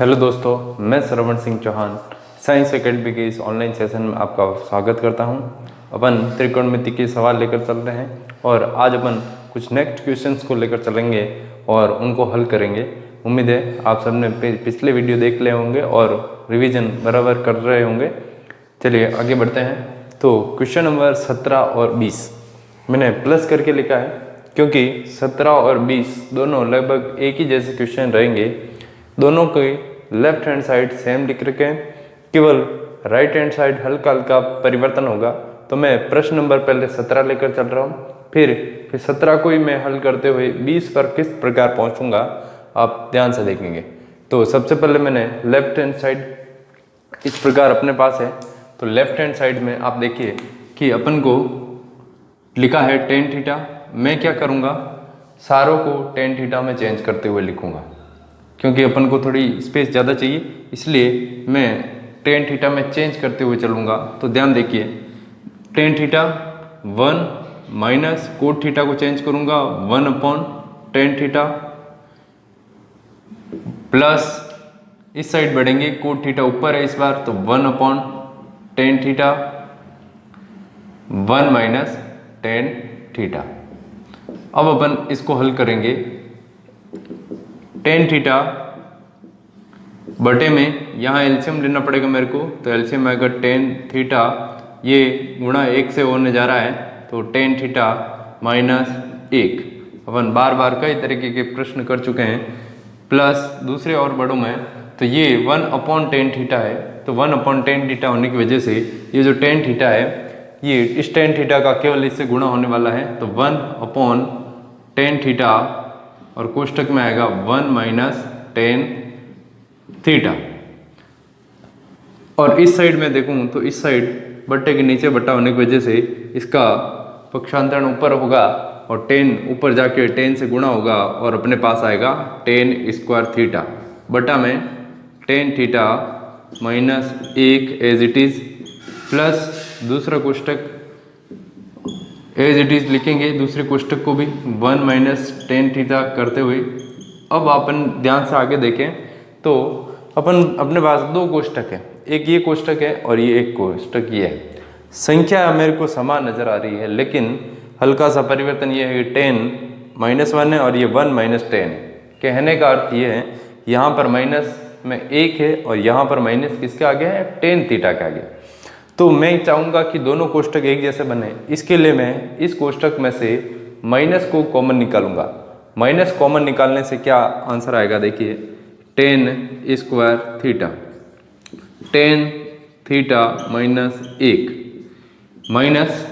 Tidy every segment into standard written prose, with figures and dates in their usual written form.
Hello दोस्तों, मैं श्रवण Singh Chauhan science academy के इस ऑनलाइन सेशन में आपका स्वागत करता हूं। अपन त्रिकोणमिति के सवाल लेकर चल रहे हैं और आज अपन कुछ नेक्स्ट क्वेश्चंस को लेकर चलेंगे और उनको हल करेंगे। उम्मीद है आप सबने पिछले वीडियो देख लिए होंगे और रिवीजन बराबर कर रहे होंगे। चलिए आगे बढ़ते हैं। तो क्वेश्चन नंबर 17 और 20 मैंने प्लस करके लिखा है क्योंकि 17 और 20 दोनों लगभग एक ही जैसे क्वेश्चन रहेंगे। दोनों के लेफ्ट हैंड साइड सेम लिख रखे हैं, केवल राइट हैंड साइड हल्का हल्का परिवर्तन होगा। तो मैं प्रश्न नंबर पहले 17 लेकर चल रहा हूँ, फिर 17 को ही मैं हल करते हुए 20 पर किस प्रकार पहुँचूंगा आप ध्यान से देखेंगे। तो सबसे पहले मैंने लेफ्ट हैंड साइड इस प्रकार अपने पास है। तो लेफ्ट हैंड साइड में आप देखिए कि अपन को लिखा है टेन थीटा। मैं क्या करूँगा, सारों को टेन थीटा में चेंज करते हुए लिखूँगा क्योंकि अपन को थोड़ी स्पेस ज़्यादा चाहिए, इसलिए मैं टेन थीटा में चेंज करते हुए चलूँगा। तो ध्यान देखिए, tan theta 1 minus cot theta को चेंज करूँगा 1 अपॉन टेन थीटा प्लस इस साइड बढ़ेंगे, कोट थीटा ऊपर है इस बार, तो 1 upon tan theta 1 minus tan theta. अब अपन इसको हल करेंगे। टेन थीटा बटे में यहाँ एलसीएम लेना पड़ेगा मेरे को, तो एलसीएम आएगा टेन थीटा, ये गुणा 1 से होने जा रहा है, तो टेन थीटा माइनस 1। अपन बार बार कई तरीके के प्रश्न कर चुके हैं। प्लस दूसरे और बड़ों में तो ये 1 अपॉन टेन थीटा है, तो 1 अपॉन टेन थीटा होने की वजह से ये जो टेन थीटा है ये इस टेन थीटा का केवल इससे गुणा होने वाला है, तो 1 अपॉन टेन थीटा और कोष्टक में आएगा 1 माइनस टेन थीटा। और इस साइड में देखूं तो इस साइड बट्टे के नीचे बट्टा होने की वजह से इसका पक्षांतरण ऊपर होगा और टेन ऊपर जाके टेन से गुणा होगा और अपने पास आएगा टेन स्क्वायर थीटा बटा में ten theta minus 1 as it is plus दूसरा कोष्टक एज इट इज लिखेंगे, दूसरे कोष्टक को भी 1 माइनस टेन थीटा करते हुए। अब अपन ध्यान से आगे देखें तो अपन अपने पास दो कोष्टक है, एक ये कोष्टक है और ये एक कोष्टक ये है। संख्या मेरे को समान नजर आ रही है लेकिन हल्का सा परिवर्तन ये है कि 10 माइनस 1 है और ये 1 माइनस 10। कहने का अर्थ ये है यहाँ पर माइनस में 1 है और यहाँ पर माइनस किसके आगे है, टेन थीटा के आगे। तो मैं चाहूँगा कि दोनों कोष्टक एक जैसे बने, इसके लिए मैं इस कोष्टक में से माइनस को कॉमन निकालूंगा। माइनस कॉमन निकालने से क्या आंसर आएगा, देखिए ten square theta, ten theta minus 1 minus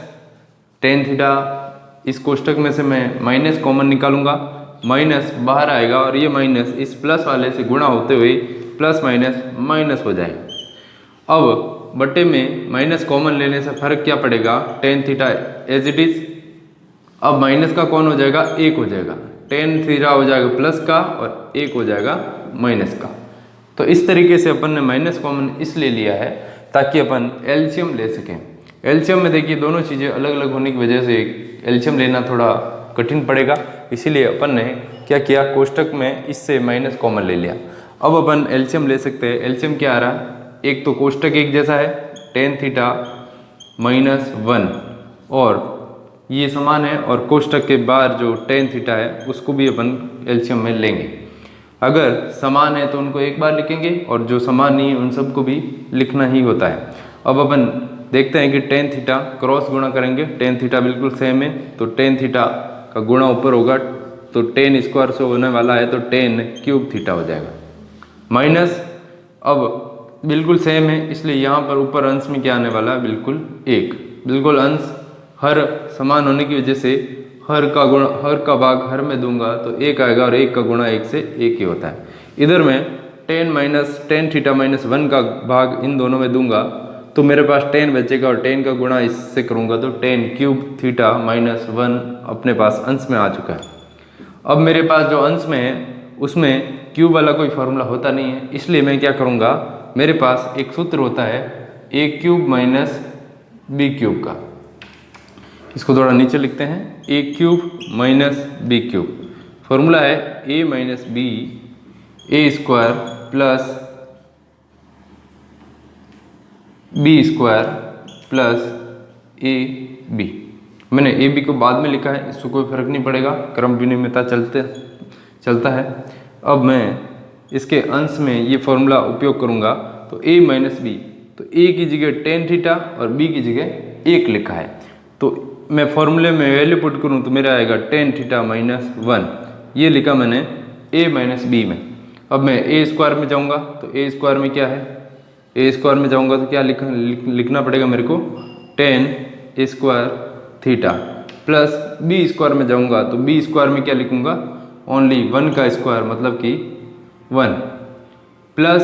tan theta. इस कोष्टक में से मैं माइनस कॉमन निकालूंगा, माइनस बाहर आएगा और ये माइनस इस प्लस वाले से गुणा होते हुए प्लस माइनस माइनस हो जाएगा। अब बटे में माइनस कॉमन लेने से फर्क क्या पड़ेगा, ten theta as it is. अब माइनस का कौन हो जाएगा, 1 हो जाएगा, टेन थीटा हो जाएगा प्लस का और 1 हो जाएगा माइनस का। तो इस तरीके से अपन ने माइनस कॉमन इसलिए लिया है ताकि अपन एलसीएम ले सकें। एलसीएम में देखिए दोनों चीज़ें अलग अलग होने की वजह से एलसीएम लेना थोड़ा कठिन पड़ेगा, इसीलिए अपन ने क्या किया, कोष्टक में इससे माइनस कॉमन ले लिया। अब अपन एलसीएम ले सकते हैं। एलसीएम क्या आ रहा है, एक तो कोष्टक एक जैसा है टेन थीटा माइनस 1 और ये समान है, और कोष्टक के बाहर जो टेन थीटा है उसको भी अपन एलसीएम में लेंगे। अगर समान है तो उनको एक बार लिखेंगे और जो समान नहीं है उन सबको भी लिखना ही होता है। अब अपन देखते हैं कि टेन थीटा क्रॉस गुणा करेंगे, टेन थीटा बिल्कुल सेम है तो टेन थीटा का गुणा ऊपर होगा, तो टेन स्क्वायर से होने वाला है तो टेन क्यूब थीटा हो जाएगा माइनस। अब बिल्कुल सेम है इसलिए यहाँ पर ऊपर अंश में क्या आने वाला है, बिल्कुल 1। बिल्कुल अंश हर समान होने की वजह से हर का गुणा, हर का भाग हर में दूंगा तो 1 आएगा और 1 का गुणा 1 से 1 ही होता है। इधर मैं टेन थीटा माइनस 1 का भाग इन दोनों में दूंगा तो मेरे पास 10 बचेगा और 10 का गुणा इससे करूंगा तो 10 क्यूब थीटा माइनस 1 अपने पास अंश में आ चुका है। अब मेरे पास जो अंश में है उसमें क्यूब वाला कोई फॉर्मूला होता नहीं है, इसलिए मैं क्या करूँगा, मेरे पास एक सूत्र होता है a cube minus b cube का। इसको थोड़ा नीचे लिखते हैं, a cube minus b cube. Formula है a minus b a square plus B square plus A b. मैंने ए बी को बाद में लिखा है, इसको कोई फर्क नहीं पड़ेगा, क्रम विनिमयता चलता है। अब मैं इसके अंश में ये फॉर्मूला उपयोग करूँगा, तो a माइनस बी, तो a की जगह टेन थीटा और b की जगह 1 लिखा है, तो मैं फॉर्मूले में वैल्यू पुट करूँ तो मेरा आएगा टेन थीटा माइनस 1, ये लिखा मैंने a माइनस बी में। अब मैं a स्क्वायर में जाऊँगा, तो a स्क्वायर में क्या है, a स्क्वायर में जाऊँगा तो क्या लिखना पड़ेगा मेरे को, ten square theta, plus B square में जाऊँगा तो बी स्क्वायर में क्या लिखूँगा, ओनली 1 का स्क्वायर मतलब कि 1, प्लस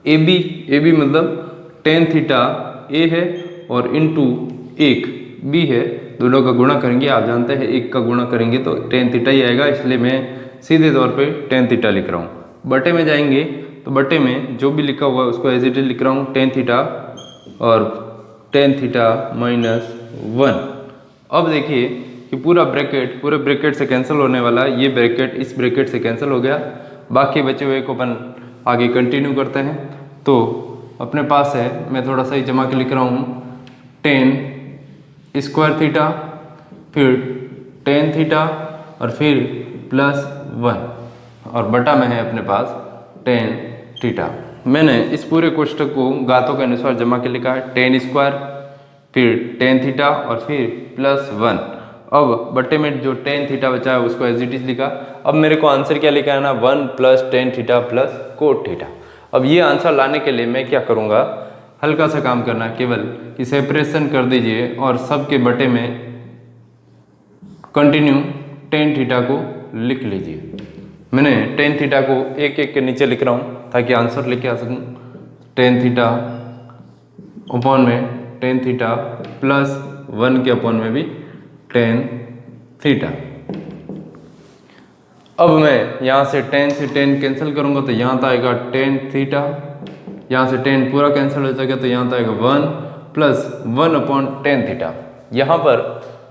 ए बी मतलब टेन थीटा ए है और इंटू 1 बी है, दोनों का गुणा करेंगे, आप जानते हैं 1 का गुणा करेंगे तो टेन थीटा ही आएगा, इसलिए मैं सीधे तौर पे टेन थीटा लिख रहा हूँ। बटे में जाएंगे तो बटे में जो भी लिखा हुआ है उसको एज इट इज लिख रहा हूँ, टेन थीटा और टेन थीटा माइनस 1। अब देखिए कि पूरे ब्रैकेट से कैंसिल होने वाला है, ये ब्रैकेट इस ब्रैकेट से कैंसिल हो गया, बाकी बचे हुए को अपन आगे कंटिन्यू करते हैं। तो अपने पास है, मैं थोड़ा सा ही जमा के लिख रहा हूँ, टेन स्क्वायर थीटा, फिर टेन थीटा और फिर प्लस 1 और बटा में है अपने पास टेन थीटा। मैंने इस पूरे कोष्ठक को घातों के अनुसार जमा के लिखा है, टेन स्क्वायर फिर टेन थीटा और फिर प्लस 1। अब बटे में जो टेन थीटा बचा है उसको एज इट इज लिखा। अब मेरे को आंसर क्या लिखा है ना, 1 plus tan theta plus cot theta. अब ये आंसर लाने के लिए मैं क्या करूँगा, हल्का सा काम करना है, केवल कि सेपरेशन कर दीजिए और सब के बटे में कंटिन्यू टेन थीटा को लिख लीजिए। मैंने टेन थीटा को एक एक के नीचे लिख रहा हूँ ताकि आंसर लेके आ सकूँ। टेन थीटा अपॉन में टेन थीटा प्लस 1 के अपॉन में भी टेन थीटा। अब मैं यहाँ से 10 से 10 कैंसिल करूँगा तो यहाँ तो आएगा टेन थीटा, यहाँ से 10 पूरा कैंसिल हो जाएगा तो यहाँ तो आएगा 1 प्लस 1 अपॉन टेन थीटा। यहाँ पर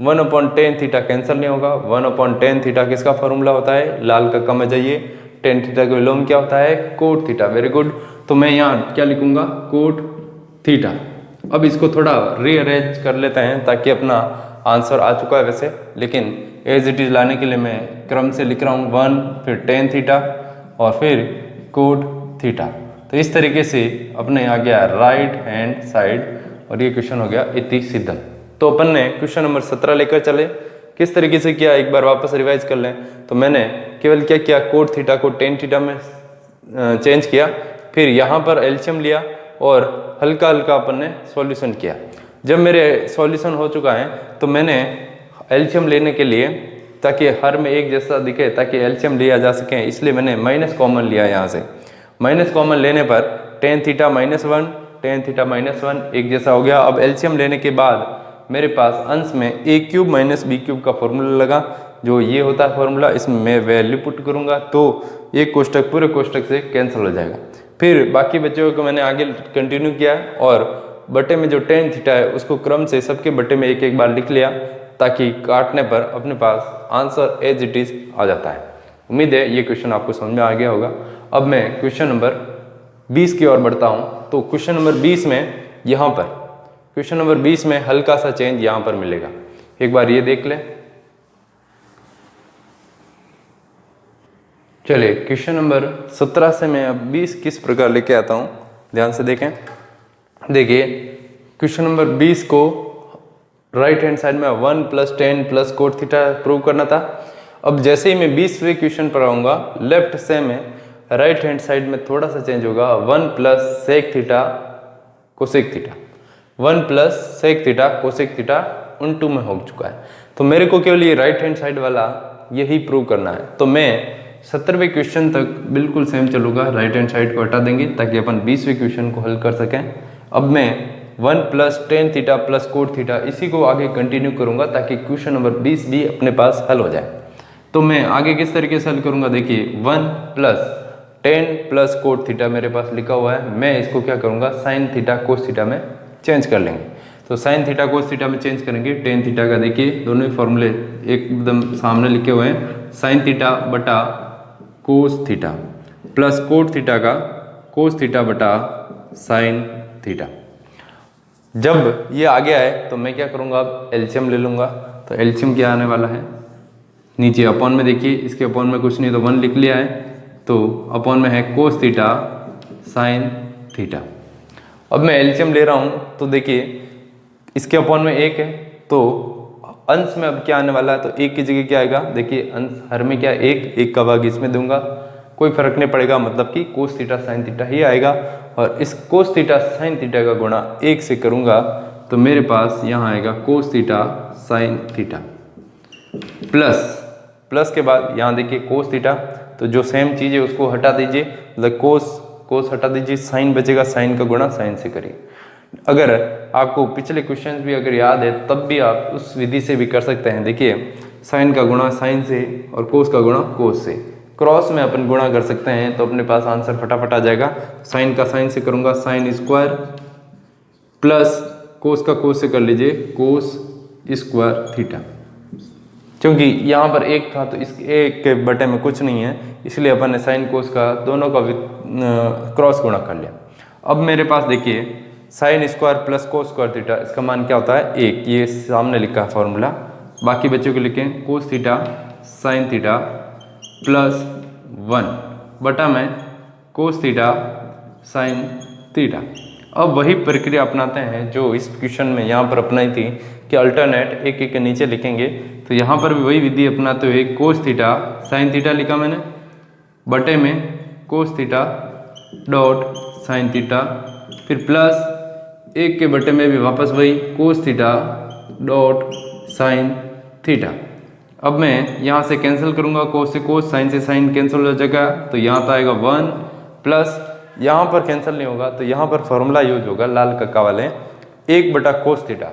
1 अपॉन टेन थीटा कैंसिल नहीं होगा, 1 अपॉन टेन थीटा किसका फॉर्मूला होता है, लाल का कम जाइए, टेन थीटा का विलोम क्या होता है, कोट थीटा। वेरी गुड, तो मैं यहाँ क्या लिखूँगा, कोट थीटा। अब इसको थोड़ा रीअरेंज कर लेते हैं ताकि अपना आंसर आ चुका है वैसे, लेकिन एज इट इज लाने के लिए मैं क्रम से लिख रहा हूँ, 1 फिर टेन थीटा और फिर कोट थीटा। तो इस तरीके से अपने आ गया राइट हैंड साइड और ये क्वेश्चन हो गया इति सिद्धम। तो अपन ने क्वेश्चन नंबर 17 लेकर चले, किस तरीके से किया एक बार वापस रिवाइज कर लें। तो मैंने केवल क्या किया, कोट थीटा को टेन थीटा में चेंज किया, फिर यहाँ पर एलसीएम लिया और हल्का हल्का अपन ने सॉल्यूशन किया। जब मेरे सॉल्यूशन हो चुका है तो मैंने एलसीएम लेने के लिए, ताकि हर में एक जैसा दिखे, ताकि एलसीएम लिया जा सके, इसलिए मैंने माइनस कॉमन लिया। यहाँ से माइनस कॉमन लेने पर ten theta minus 1 ten theta minus 1 एक जैसा हो गया। अब एलसीएम लेने के बाद मेरे पास अंश में ए क्यूब माइनस बी क्यूब का फॉर्मूला लगा, जो ये होता है फॉर्मूला, इसमें मैं वैल्यू पुट करूँगा तो एक कोष्ठक पूरे कोष्ठक से कैंसिल हो जाएगा। फिर बाकी बच्चों को मैंने आगे कंटिन्यू किया और बटे में जो टेन थीटा है उसको क्रम से सबके बटे में एक एक बार लिख लिया, ताकि काटने पर अपने पास आंसर एज इट इज आ जाता है। उम्मीद है ये क्वेश्चन आपको समझ में आ गया होगा। अब मैं क्वेश्चन नंबर 20 की ओर बढ़ता हूँ। तो क्वेश्चन नंबर 20 में यहाँ पर क्वेश्चन नंबर 20 में हल्का सा चेंज यहाँ पर मिलेगा, एक बार ये देख लें। चलिए क्वेश्चन नंबर 17 से मैं अब 20 किस प्रकार लेके आता हूँ, ध्यान से देखें। देखिए क्वेश्चन नंबर 20 को राइट हैंड साइड में 1 plus ten plus cot theta prove करना था। अब जैसे ही मैं 20वें क्वेश्चन पर आऊँगा, लेफ्ट से में राइट हैंड साइड में थोड़ा सा चेंज होगा, 1 plus sec theta cosec theta, 1 plus sec theta cosec theta उन टू में हो चुका है। तो मेरे को केवल ये राइट हैंड साइड वाला यही प्रूव करना है। तो मैं 17वें क्वेश्चन तक बिल्कुल सेम चलूँगा, राइट हैंड साइड को हटा देंगे ताकि अपन 20वें क्वेश्चन को हल कर सकें। अब मैं 1 plus tan theta plus cot theta इसी को आगे कंटिन्यू करूँगा ताकि क्वेश्चन नंबर 20 भी अपने पास हल हो जाए। तो मैं आगे किस तरीके से हल करूँगा, देखिए 1 plus ten plus cot theta मेरे पास लिखा हुआ है, मैं इसको क्या करूँगा साइन थीटा कोस थीटा में चेंज कर लेंगे। तो साइन थीटा कोस थीटा में चेंज करेंगे। टेन थीटा का देखिए दोनों ही फॉर्मूले एकदम सामने लिखे हुए हैं, साइन थीटा बटा cos theta. Plus cot theta का कोस थीटा बटा साइन थीटा। जब ये आ गया है तो मैं क्या करूँगा, अब एलसीएम ले लूँगा। तो एलसीएम क्या आने वाला है, नीचे अपॉन में देखिए, इसके अपॉन में कुछ नहीं तो 1 लिख लिया है, तो अपॉन में है कोस थीटा साइन थीटा। अब मैं एलसीएम ले रहा हूँ तो देखिए इसके अपॉन में 1 है, तो अंश में अब क्या आने वाला है, तो 1 की जगह क्या आएगा, देखिए अंश हर में क्या 1 का भाग इसमें दूंगा, कोई फर्क नहीं पड़ेगा, मतलब कि कोस थीटा साइन थीटा ही आएगा। और इस कोस थीटा साइन थीटा का गुणा 1 से करूंगा तो मेरे पास यहाँ आएगा cos theta sine theta plus के बाद यहाँ देखिए कोस थीटा, तो जो सेम चीज़ है उसको हटा दीजिए, मतलब कोस हटा दीजिए, साइन बचेगा, साइन का गुणा साइन से करिए। अगर आपको पिछले क्वेश्चन भी अगर याद है तब भी आप उस विधि से भी कर सकते हैं। देखिए साइन का गुणा साइन से और कोस का गुणा कोस से, क्रॉस में अपन गुणा कर सकते हैं, तो अपने पास आंसर फटाफट आ जाएगा। साइन का साइन से करूंगा साइन स्क्वायर प्लस कोस का कोस से कर लीजिए कोस स्क्वायर थीटा। क्योंकि यहाँ पर 1 था तो इस 1 के बटे में कुछ नहीं है, इसलिए अपन ने साइन कोस का दोनों का क्रॉस गुणा कर लिया। अब मेरे पास देखिए sign square plus cos square theta, इसका मान क्या होता है 1, ये सामने लिखा है फॉर्मूला। बाकी बच्चों को लिखें cos theta sine theta plus 1 बटा में कोस थीटा साइन थीटा। अब वही प्रक्रिया अपनाते हैं जो इस क्वेश्चन में यहाँ पर अपनाई थी कि अल्टरनेट एक के नीचे लिखेंगे, तो यहाँ पर भी वही विधि अपनाते हुए कोस थीटा साइन थीटा लिखा मैंने, बटे में cos theta dot sine theta, फिर प्लस 1 के बटे में भी वापस वही cos theta dot sine theta. अब मैं यहाँ से कैंसिल करूँगा, कोस से कोस, साइन से साइन कैंसिल हो जाएगा, तो यहाँ तो आएगा 1 प्लस यहाँ पर कैंसिल नहीं होगा तो यहाँ पर फॉर्मूला यूज होगा लाल कक्का वाले 1 बटा कोस थीटा।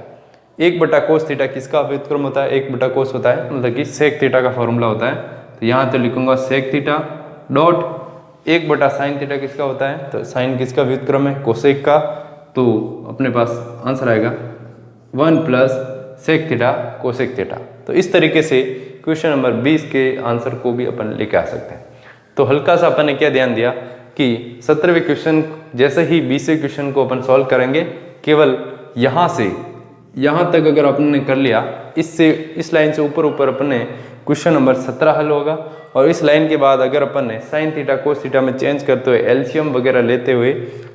1 बटा कोस थीटा किसका व्युत्क्रम होता है, 1 बटा कोस होता है, मतलब कि सेक थीटा का फॉर्मूला होता है। तो यहाँ तो लिखूंगा सेक थीटा डॉट 1 बटा साइन थीटा किसका होता है, तो साइन किसका व्युत्क्रम है कोसेक का, तो अपने पास आंसर आएगा 1 plus sec theta cosec theta. तो इस तरीके से क्वेश्चन नंबर 20 के आंसर को भी अपन लेके आ सकते हैं। तो हल्का सा अपन ने क्या ध्यान दिया कि 17वें क्वेश्चन जैसे ही 20वें क्वेश्चन को अपन सॉल्व करेंगे, केवल यहाँ से यहाँ तक अगर अपन ने कर लिया, इससे इस लाइन से ऊपर अपने क्वेश्चन नंबर 17 हल होगा। और इस लाइन के बाद अगर अपन ने साइन थीटा कोस थीटा में चेंज करते हुए एलसीएम वगैरह लेते हुए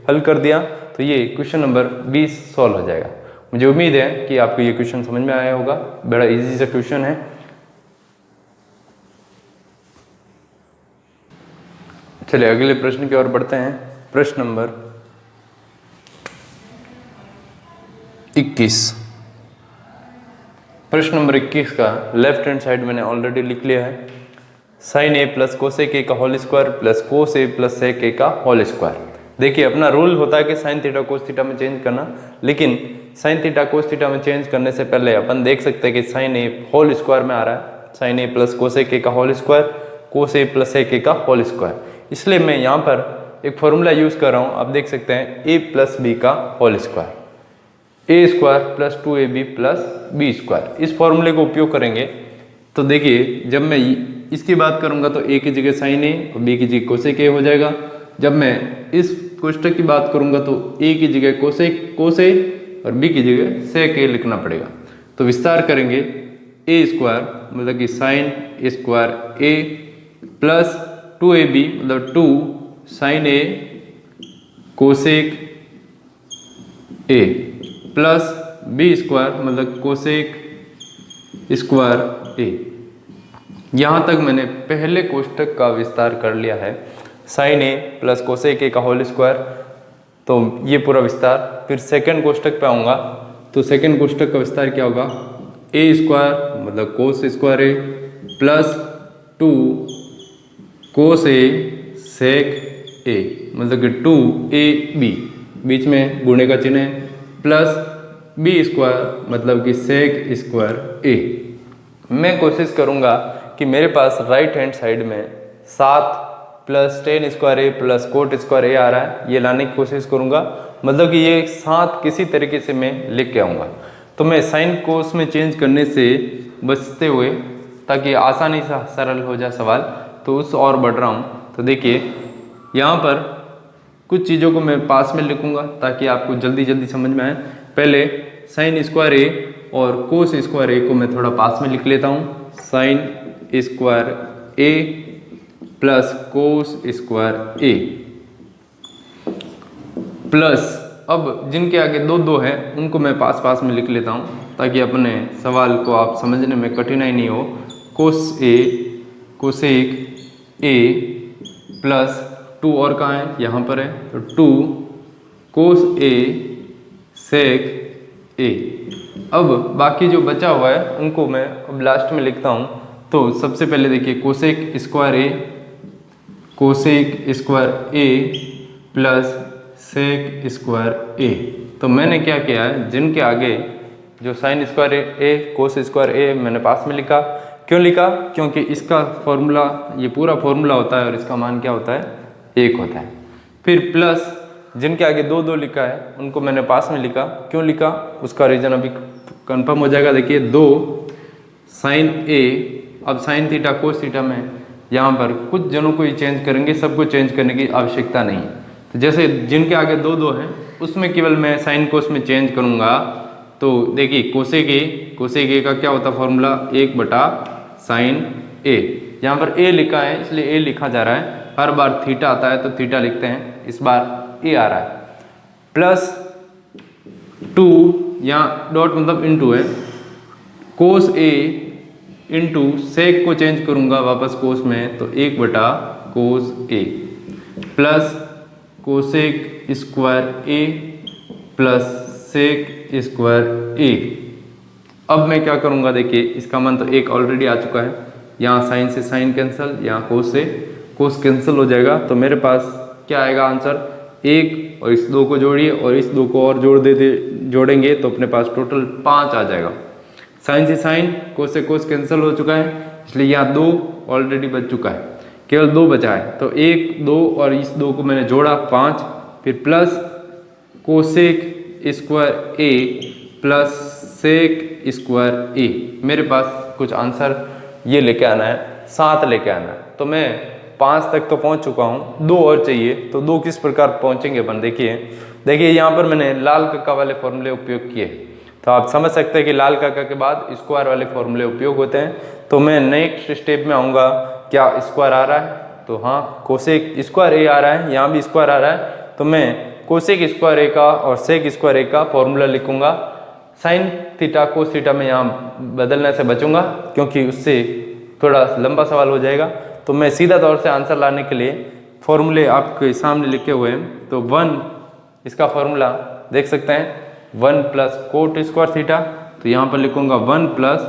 हल कर दिया तो ये क्वेश्चन नंबर 20 सॉल्व हो जाएगा। मुझे उम्मीद है कि आपको ये क्वेश्चन समझ में आया होगा, बड़ा इजी सा क्वेश्चन है। चलिए अगले प्रश्न की ओर बढ़ते हैं। प्रश्न नंबर 21। प्रश्न नंबर 21 का लेफ्ट हैंड साइड मैंने ऑलरेडी लिख लिया है, sine A plus cosec A का whole square plus cos A plus sec A का होल स्क्वायर। देखिए अपना रूल होता है कि साइन थीटा कोस थीटा में चेंज करना, लेकिन साइन थीटा कोस थीटा में चेंज करने से पहले अपन देख सकते हैं कि साइन ए होल स्क्वायर में आ रहा है, sine A plus cosec A का whole square cos A plus sec A का होल स्क्वायर। इसलिए मैं यहाँ पर एक फॉर्मूला यूज कर रहा हूँ, आप देख सकते हैं ए प्लस बी का whole square, a square plus 2ab plus B square. इस फॉर्मूले को उपयोग करेंगे तो देखिए जब मैं इसकी बात करूंगा तो ए की जगह साइन ए और बी की जगह कोसेक ए हो जाएगा। जब मैं इस कोष्ठक की बात करूंगा तो ए की जगह कोस ए और बी की जगह सेक ए लिखना पड़ेगा। तो विस्तार करेंगे ए स्क्वायर मतलब कि साइन स्क्वायर ए प्लस 2ab मतलब 2 sine A cosec A plus B square मतलब कोसेक स्क्वायर ए। यहाँ तक मैंने पहले कोष्ठक का विस्तार कर लिया है, sine A plus cosec A का होल स्क्वायर, तो ये पूरा विस्तार। फिर सेकंड कोष्ठक पे आऊँगा तो सेकंड कोष्ठक का विस्तार क्या होगा, ए स्क्वायर मतलब कोस स्क्वायर ए प्लस 2 कोस ए सेक ए मतलब कि 2ab बीच में गुणे का चिन्ह है प्लस बी स्क्वायर मतलब कि सेक स्क्वायर ए। मैं कोशिश करूंगा कि मेरे पास राइट हैंड साइड में 7 प्लस टेन स्क्वायर ए प्लस कोट स्क्वायर ए आ रहा है, ये लाने की कोशिश करूंगा, मतलब कि ये 7 किसी तरीके से मैं लिख के आऊँगा। तो मैं साइन कोस में चेंज करने से बचते हुए ताकि आसानी से सरल हो जाए सवाल, तो उस और बढ़ रहा हूँ। तो देखिए यहाँ पर कुछ चीज़ों को मैं पास में लिखूंगा ताकि आपको जल्दी जल्दी समझ में आए। पहले साइन स्क्वायर ए और कोस स्क्वायर ए को मैं थोड़ा पास में लिख लेता हूँ। साइन स्क्वायर ए प्लस कोस स्क्वायर ए प्लस, अब जिनके आगे दो दो है उनको मैं पास पास में लिख लेता हूँ ताकि अपने सवाल को आप समझने में कठिनाई नहीं हो। कोस ए कोसेक ए प्लस 2 और कहाँ है, यहाँ पर है, तो 2 कोस ए सेक ए। अब बाकी जो बचा हुआ है उनको मैं अब लास्ट में लिखता हूँ। तो सबसे पहले देखिए कोसेक स्क्वायर ए प्लस सेक स्क्वायर ए। तो मैंने क्या किया है, जिनके आगे जो साइन स्क्वायर ए कोस स्क्वायर ए मैंने पास में लिखा। क्यों लिखा, क्योंकि इसका फॉर्मूला, ये पूरा फॉर्मूला होता है और इसका मान क्या होता है, 1 होता है। फिर प्लस जिनके आगे 2 2 लिखा है उनको मैंने पास में लिखा। क्यों लिखा, उसका रीज़न अभी कंफर्म हो जाएगा। देखिए 2 साइन ए, अब साइन थीटा कोस थीटा में यहाँ पर कुछ जनों को ही चेंज करेंगे, सबको चेंज करने की आवश्यकता नहीं। तो जैसे जिनके आगे 2 2 हैं उसमें केवल मैं साइन कोस में चेंज करूँगा। तो देखिए कोसेक ए का क्या होता है फॉर्मूला, 1/साइन ए। यहाँ पर ए लिखा है इसलिए ए लिखा जा रहा है। हर बार थीटा आता है तो थीटा लिखते हैं, इस बार ए आ रहा है। प्लस 2, यहाँ डॉट मतलब इनटू है, कोस ए इंटू सेक को चेंज करूँगा वापस कोस में, तो 1/कोस ए प्लस कोसेक स्क्वायर ए प्लस सेक स्क्वायर ए। अब मैं क्या करूँगा, देखिए इसका मान तो 1 ऑलरेडी आ चुका है। यहाँ साइन से साइन कैंसिल, यहाँ कोस से कोस कैंसिल हो जाएगा। तो मेरे पास क्या आएगा आंसर, 1 और इस 2 को जोड़िए और इस 2 को और जोड़ेंगे तो अपने पास टोटल 5 आ जाएगा। साइन से साइन कोस से कोस कैंसिल हो चुका है, इसलिए यहाँ 2 ऑलरेडी बच चुका है, केवल 2 बचा है। तो 1 2 और इस 2 को मैंने जोड़ा 5, फिर प्लस कोसेक स्क्वायर ए प्लस सेक स्क्वायर ए। मेरे पास कुछ आंसर ये लेके आना है, 7 लेके आना है। तो मैं 5 तक तो पहुंच चुका हूँ, 2 और चाहिए। तो 2 किस प्रकार पहुंचेंगे अपन, देखिए यहाँ पर मैंने लाल कक्का वाले फॉर्मूले उपयोग किए। तो आप समझ सकते हैं कि लाल कक्का के बाद स्क्वायर वाले फॉर्मूले उपयोग होते हैं। तो मैं नेक्स्ट स्टेप में आऊँगा, क्या स्क्वायर आ रहा है, तो हाँ कोसेक स्क्वायर ए आ रहा है, यहाँ भी स्क्वायर आ रहा है। तो मैं कोसेक स्क्वायर ए का और सेक स्क्वायर ए का फॉर्मूला लिखूंगा। साइन थीटा कोस थीटा में यहाँ बदलने से बचूंगा क्योंकि उससे थोड़ा लंबा सवाल हो जाएगा। तो मैं सीधा तौर से आंसर लाने के लिए फॉर्मूले आपके सामने लिखे हुए हैं। तो 1 इसका फॉर्मूला देख सकते हैं, 1 प्लस कोट स्क्वायर थीटा। तो यहाँ पर लिखूंगा 1 प्लस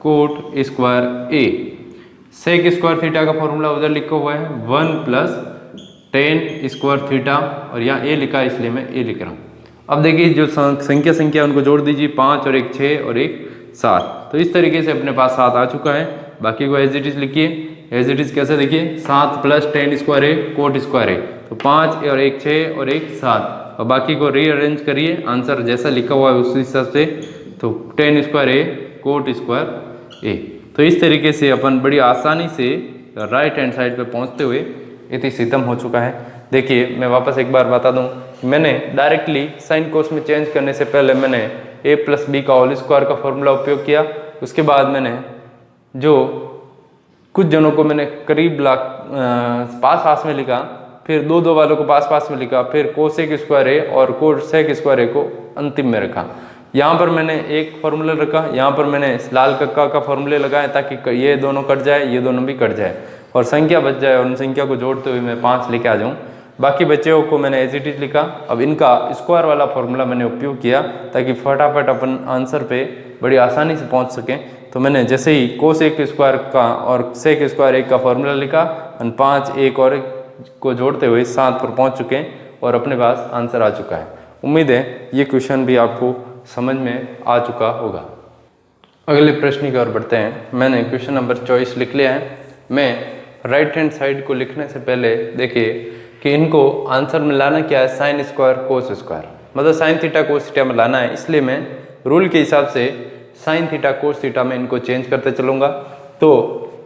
कोट स्क्वायर ए। सेक स्क्वायर थीटा का फॉर्मूला उधर लिखा हुआ है, 1 प्लस टेन स्क्वायर थीटा, और यहाँ ए लिखा है इसलिए मैं ए लिख रहा हूँ। अब देखिए जो संख्या उनको जोड़ दीजिए, 5 और 1 6 और 1 7। तो इस तरीके से अपने पास 7 आ चुका है। बाकी को एज इट इज लिखिए, एज इट इज कैसे, देखिए 7 प्लस टेन स्क्वायर ए कोट स्क्वायर ए, तो 5 और 1 6 और 1 7, और बाकी को रीअरेंज करिए, आंसर जैसा लिखा हुआ है उस हिसाब से। तो 10 स्क्वायर ए कोट स्क्वायर ए। तो इस तरीके से अपन बड़ी आसानी से राइट हैंड साइड पे पहुंचते हुए इति सितम हो चुका है। देखिए मैं वापस एक बार बता दूं, मैंने डायरेक्टली साइन कोस में चेंज करने से पहले मैंने a प्लस बी का होल स्क्वायर का फॉर्मूला उपयोग किया। उसके बाद मैंने जो कुछ जनों को मैंने करीब पास में लिखा, फिर 2 2 वालों को पास में लिखा, फिर कोसेक स्क्वायर ए और कोसेक स्क्वायर ए को अंतिम में रखा। यहाँ पर मैंने एक फॉर्मूला रखा, यहाँ पर मैंने लाल कक्का का फॉर्मूले लगाए ताकि ये दोनों कट जाए, ये दोनों भी कट जाए और संख्या बच जाए, और उन संख्या को जोड़ते हुए मैं 5 लेके आ जाऊँ। बाकी बच्चों को मैंने एज इट इज लिखा। अब इनका स्क्वायर वाला फॉर्मूला मैंने उपयोग किया ताकि फटाफट अपन आंसर पे बड़ी आसानी से पहुंच सकें। तो मैंने जैसे ही कोसेक स्क्वायर का और सेक स्क्वायर एक का फॉर्मूला लिखा, 5 1 और 1 को जोड़ते हुए 7 पर पहुँच चुके हैं और अपने पास आंसर आ चुका है। उम्मीद है ये क्वेश्चन भी आपको समझ में आ चुका होगा। अगले प्रश्न की ओर बढ़ते हैं। मैंने क्वेश्चन नंबर 24 लिख लिया है। मैं राइट हैंड साइड को लिखने से पहले देखिए कि इनको आंसर में लाना क्या है, साइन स्क्वायर कोस स्क्वायर, मतलब साइन थीटा कोस थीटा में लाना है। इसलिए मैं रूल के हिसाब से साइन थीटा कोस थीटा में इनको चेंज करते चलूँगा। तो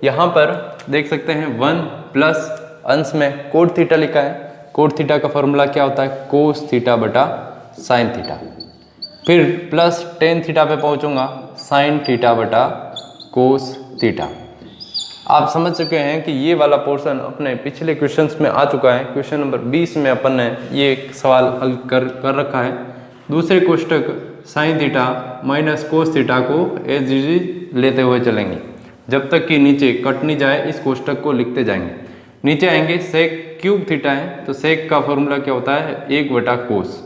यहाँ पर देख सकते हैं 1 प्लस अंश में कोट थीटा लिखा है, कोट थीटा का फॉर्मूला क्या होता है, कोस थीटा बटा साइन थीटा। फिर प्लस टेन थीटा पे पहुंचूंगा, साइन थीटा बटा कोस थीटा। आप समझ चुके हैं कि ये वाला पोर्शन अपने पिछले क्वेश्चंस में आ चुका है। क्वेश्चन नंबर 20 में अपन ने ये सवाल हल कर रखा है। दूसरे कोष्टक sine theta minus cos theta को एज इट लेते हुए चलेंगे जब तक कि नीचे कट नहीं जाए। इस कोष्टक को लिखते जाएंगे। नीचे आएंगे सेक क्यूब थीटा है, तो सेक का फॉर्मूला क्या होता है, 1 बटा कोस।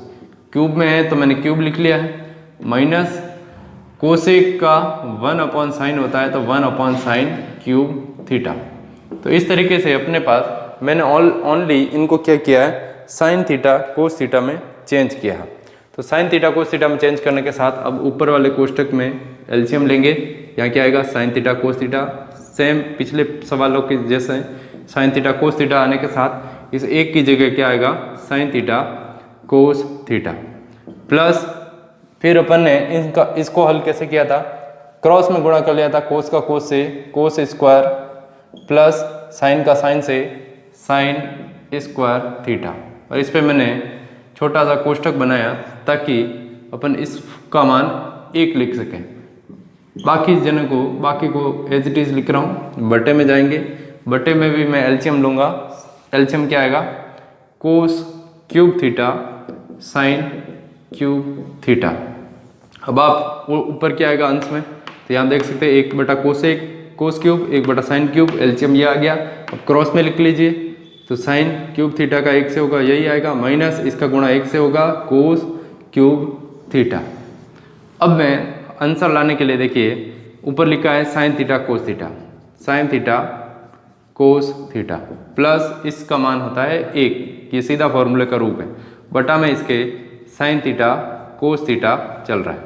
क्यूब में है तो मैंने क्यूब लिख लिया है, माइनस कोसेक का 1 अपॉन साइन होता है, तो 1 अपॉन साइन क्यूब थीटा। तो इस तरीके से अपने पास मैंने ओनली इनको क्या किया है, साइन थीटा कोस थीटा में चेंज किया है। तो साइन थीटा कोस थीटा में चेंज करने के साथ अब ऊपर वाले कोष्टक में एलसीएम लेंगे। यहाँ क्या आएगा, sign theta cos theta, same पिछले सवालों के जैसे साइन थीटा कोस थीटा आने के साथ इस एक की जगह क्या आएगा, sign theta cos theta. Plus फिर अपन ने इसको हल कैसे किया था, क्रॉस में गुणा कर लिया था, कोस का कोस से कोस स्क्वायर प्लस साइन का साइन से साइन स्क्वायर थीटा। और इस पे मैंने छोटा सा कोष्टक बनाया ताकि अपन इसका मान 1 लिख सकें। बाकी को एज इट इज लिख रहा हूँ। बटे में जाएंगे, बटे में भी मैं एलसीएम लूँगा। एलसीएम क्या आएगा, cos cube theta sine cube theta. अब आप ऊपर क्या आएगा अंश में, तो यहाँ देख सकते हैं 1 बटा कोस क्यूब 1 बटा साइन क्यूब, एलसीएम ये आ गया। अब क्रॉस में लिख लीजिए, तो साइन क्यूब थीटा का 1 से होगा यही आएगा, माइनस इसका गुणा 1 से होगा कोस क्यूब थीटा। अब मैं आंसर लाने के लिए देखिए ऊपर लिखा है sine theta cos theta, sign theta cos theta plus इसका मान होता है 1, ये सीधा फॉर्मूले का रूप है, बटा में इसके साइन थीटा कोस थीटा चल रहा है।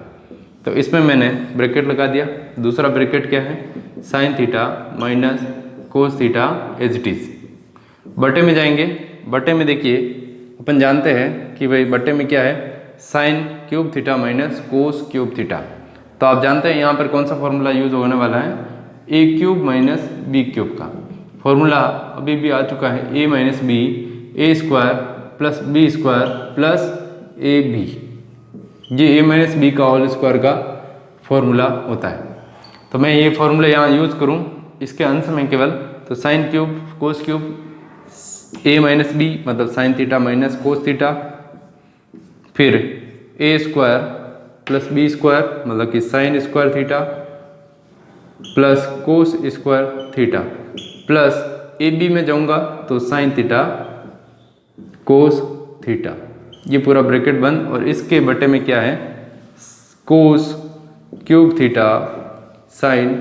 तो इसमें मैंने ब्रैकेट लगा दिया। दूसरा ब्रैकेट क्या है, sine theta minus cos theta as it is. बटे में जाएंगे, बटे में देखिए अपन जानते हैं कि भाई बटे में क्या है, sine cube theta minus cos cube theta. तो आप जानते हैं यहाँ पर कौन सा फॉर्मूला यूज होने वाला है, a cube minus b cube का फॉर्मूला अभी भी आ चुका है, a minus b a square plus B square plus A b. ये ए माइनस बी का होल स्क्वायर का फॉर्मूला होता है। तो मैं ये फॉर्मूला यहाँ यूज करूँ इसके अंश में केवल, तो sine cube cos cube A minus B मतलब sine theta minus cos theta, फिर A square plus B square मतलब कि sine square theta plus cos square theta plus ए बी में जाऊंगा तो साइन थीटा कोस थीटा। ये पूरा ब्रैकेट बंद और इसके बटे में क्या है, cos cube theta sine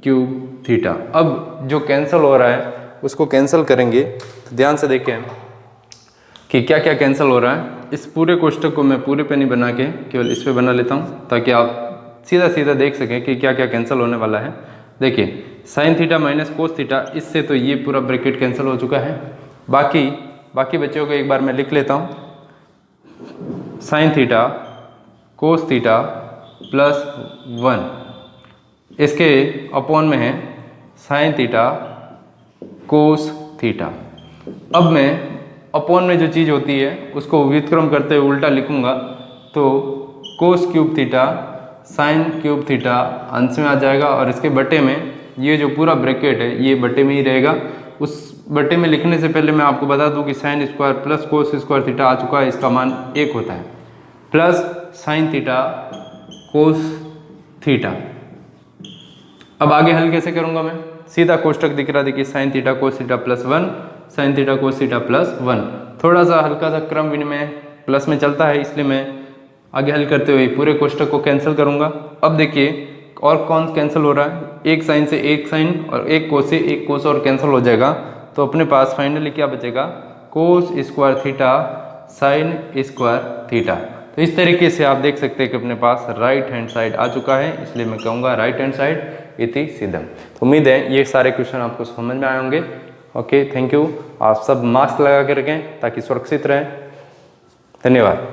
cube theta. अब जो कैंसिल हो रहा है उसको कैंसिल करेंगे, तो ध्यान से देखें कि क्या क्या कैंसिल हो रहा है। इस पूरे कोष्टक को मैं पूरे पे नहीं बना के केवल इस पे बना लेता हूँ ताकि आप सीधा सीधा देख सकें कि क्या क्या कैंसिल होने वाला है। देखिए sign theta minus cos theta, इससे तो ये पूरा ब्रैकेट कैंसिल हो चुका है। बाकी बच्चों को एक बार मैं लिख लेता हूँ, sign theta cos theta plus 1 इसके अपॉन में है साइन थीटा कोस थीटा। अब मैं अपॉन में जो चीज़ होती है उसको व्युत्क्रम करते हुए उल्टा लिखूंगा, तो cos cube theta sine cube theta अंश में आ जाएगा और इसके बटे में ये जो पूरा ब्रैकेट है ये बटे में ही रहेगा। उस बटे में लिखने से पहले मैं आपको बता दूं कि sine square plus cos square theta आ चुका है, इसका मान 1 होता है, plus sine theta cos theta. अब आगे हल कैसे करूंगा मैं, सीधा कोष्टक दिख रहा, देखिए sign theta cos theta plus 1 sign theta cos theta plus 1। थोड़ा सा हल्का सा क्रम विनिमय प्लस में चलता है, इसलिए मैं आगे हल करते हुए पूरे कोष्टक को कैंसिल करूंगा। अब देखिए और कौन कैंसिल हो रहा है, एक साइन से एक साइन और एक कोस से एक कोस और कैंसिल हो जाएगा। तो अपने पास फाइनली क्या बचेगा, कोस square theta sine square theta. तो इस तरीके से आप देख सकते हैं कि अपने पास राइट हैंड साइड आ चुका है, इसलिए मैं कहूँगा राइट हैंड साइड इति सिद्धम। तो उम्मीद है ये सारे क्वेश्चन आपको समझ में आए होंगे। Okay, thank you. आप सब मास्क लगा के रखें ताकि सुरक्षित रहें। धन्यवाद।